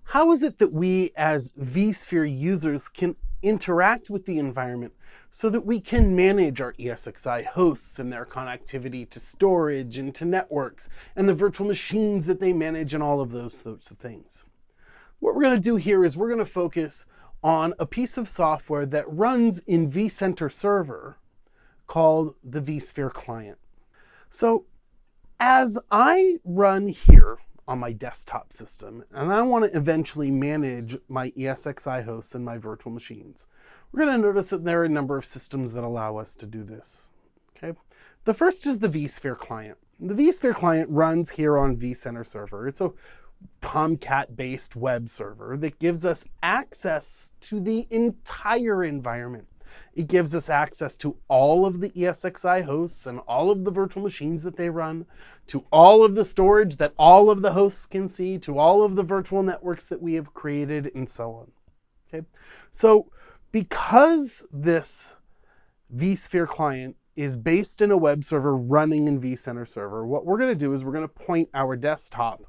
how is it that we as vSphere users can interact with the environment so that we can manage our ESXi hosts and their connectivity to storage and to networks and the virtual machines that they manage and all of those sorts of things? What we're going to do here is we're going to focus on a piece of software that runs in vCenter Server called the vSphere client. So as I run here on my desktop system, and I want to eventually manage my ESXi hosts and my virtual machines, we're going to notice that there are a number of systems that allow us to do this. Okay? The first is the vSphere client. The vSphere client runs here on vCenter Server. It's a Tomcat-based web server that gives us access to the entire environment. It gives us access to all of the ESXi hosts and all of the virtual machines that they run, to all of the storage that all of the hosts can see, to all of the virtual networks that we have created, and so on. Okay? So because this vSphere client is based in a web server running in vCenter Server, what we're going to do is we're going to point our desktop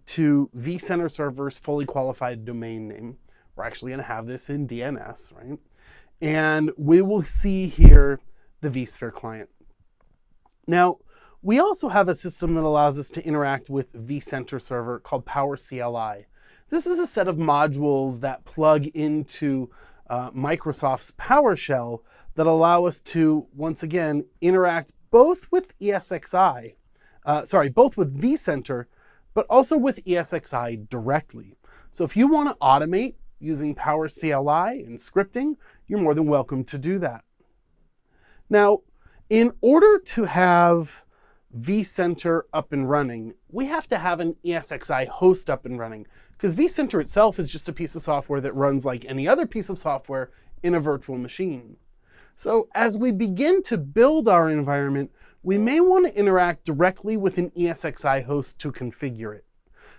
to vCenter Server's fully qualified domain name. We're actually going to have this in DNS, right? And we will see here the vSphere client. Now, we also have a system that allows us to interact with vCenter Server called PowerCLI. This is a set of modules that plug into Microsoft's PowerShell that allow us to, once again, interact both with both with vCenter, but also with ESXi directly. So if you want to automate using PowerCLI and scripting, you're more than welcome to do that. Now, in order to have vCenter up and running, we have to have an ESXi host up and running, because vCenter itself is just a piece of software that runs like any other piece of software in a virtual machine. So as we begin to build our environment, we may want to interact directly with an ESXi host to configure it.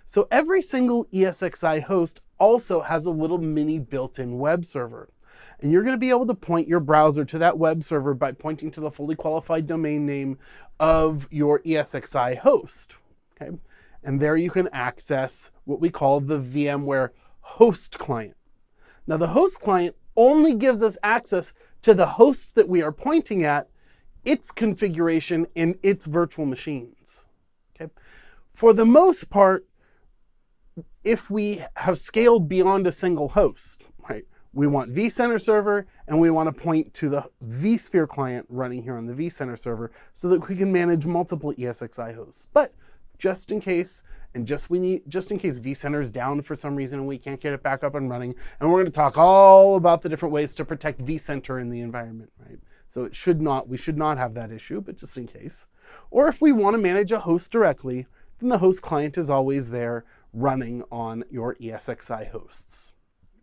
So every single ESXi host also has a little mini built-in web server. And you're going to be able to point your browser to that web server by pointing to the fully qualified domain name of your ESXi host. Okay? And there you can access what we call the VMware host client. Now the host client only gives us access to the host that we are pointing at, its configuration, and its virtual machines. Okay? For the most part, if we have scaled beyond a single host, right, we want vCenter Server and we want to point to the vSphere client running here on the vCenter Server so that we can manage multiple ESXi hosts. But just in case, just in case vCenter is down for some reason and we can't get it back up and running, and we're going to talk all about the different ways to protect vCenter in the environment, right? So we should not have that issue, but just in case. Or if we want to manage a host directly, then the host client is always there running on your ESXi hosts.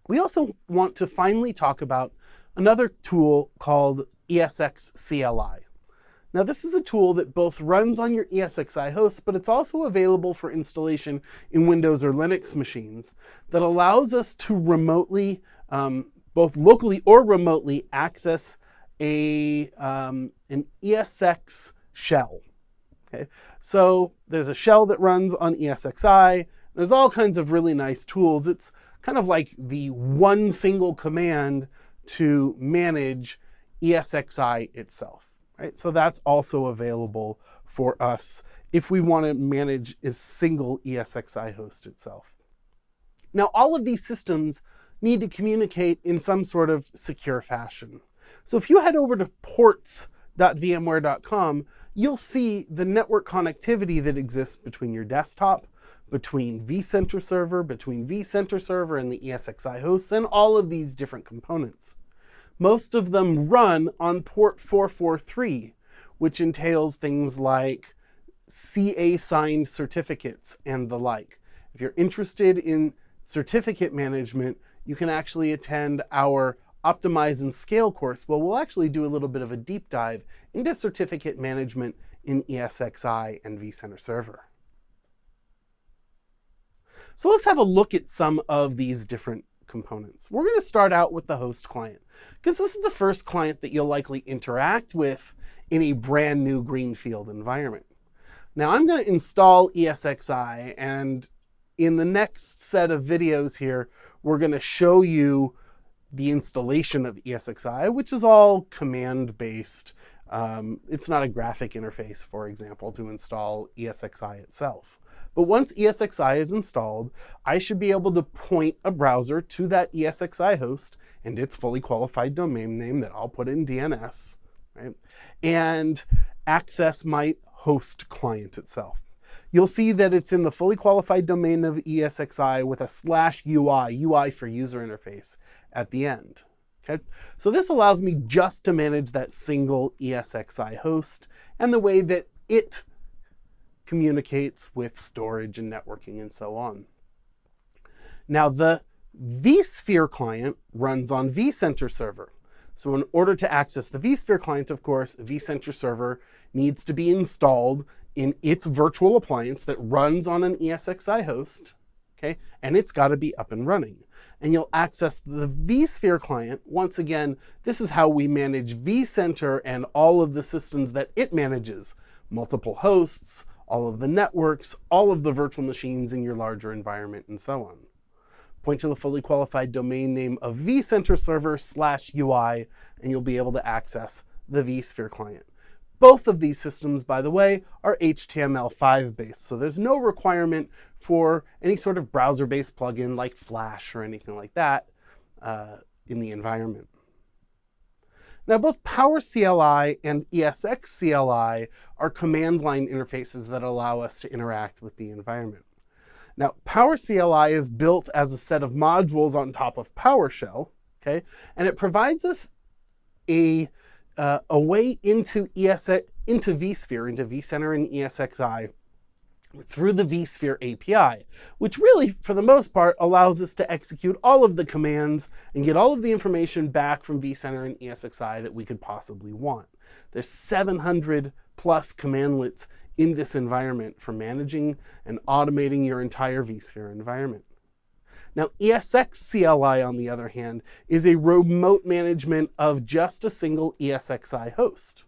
We also want to finally talk about another tool called ESXCLI. Now this is a tool that both runs on your ESXi hosts, but it's also available for installation in Windows or Linux machines that allows us to remotely, both locally or remotely, access an ESX shell. Okay? So there's a shell that runs on ESXi. There's all kinds of really nice tools. It's kind of like the one single command to manage ESXi itself. Right? So that's also available for us if we want to manage a single ESXi host itself. Now, all of these systems need to communicate in some sort of secure fashion. So if you head over to ports.vmware.com, you'll see the network connectivity that exists between your desktop, between vCenter Server, and the ESXi hosts, and all of these different components. Most of them run on port 443, which entails things like CA-signed certificates and the like. If you're interested in certificate management, you can actually attend our Optimize and Scale course, where we'll actually do a little bit of a deep dive into certificate management in ESXi and vCenter Server. So let's have a look at some of these different components. We're going to start out with the host client, because this is the first client that you'll likely interact with in a brand new greenfield environment. Now I'm going to install ESXi, and in the next set of videos here, we're going to show you the installation of ESXi, which is all command-based. It's not a graphic interface, for example, to install ESXi itself. But once ESXi is installed, I should be able to point a browser to that ESXi host and its fully qualified domain name that I'll put in DNS, right? And access my host client itself. You'll see that it's in the fully qualified domain of ESXi with a /UI, UI for user interface, at the end. Okay? So this allows me just to manage that single ESXi host and the way that it communicates with storage and networking and so on. Now the vSphere client runs on vCenter server. So in order to access the vSphere client, of course, vCenter server needs to be installed in its virtual appliance that runs on an ESXi host, okay? And it's got to be up and running. And you'll access the vSphere client. Once again, this is how we manage vCenter and all of the systems that it manages. Multiple hosts, all of the networks, all of the virtual machines in your larger environment, and so on. Point to the fully qualified domain name of vCenter server /UI, and you'll be able to access the vSphere client. Both of these systems, by the way, are HTML5 based, so there's no requirement for any sort of browser-based plugin like Flash or anything like that in the environment. Now, both PowerCLI and ESXCLI are command line interfaces that allow us to interact with the environment. Now, PowerCLI is built as a set of modules on top of PowerShell, okay? And it provides us a way into vSphere, into vCenter and ESXi through the vSphere API, which really, for the most part, allows us to execute all of the commands and get all of the information back from vCenter and ESXi that we could possibly want. There's 700 plus commandlets in this environment for managing and automating your entire vSphere environment. Now, ESXCLI, on the other hand, is a remote management of just a single ESXi host.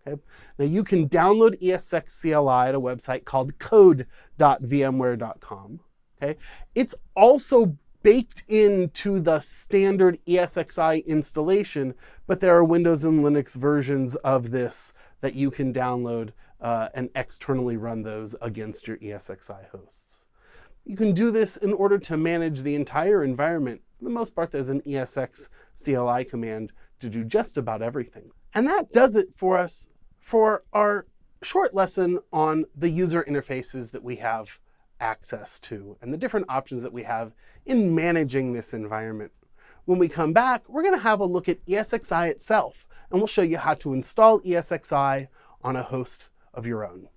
Okay? Now, you can download ESXCLI at a website called code.vmware.com. Okay? It's also baked into the standard ESXi installation, but there are Windows and Linux versions of this that you can download and externally run those against your ESXi hosts. You can do this in order to manage the entire environment. For the most part, there's an ESXCLI command to do just about everything. And that does it for us for our short lesson on the user interfaces that we have access to and the different options that we have in managing this environment. When we come back, we're going to have a look at ESXi itself, and we'll show you how to install ESXi on a host of your own.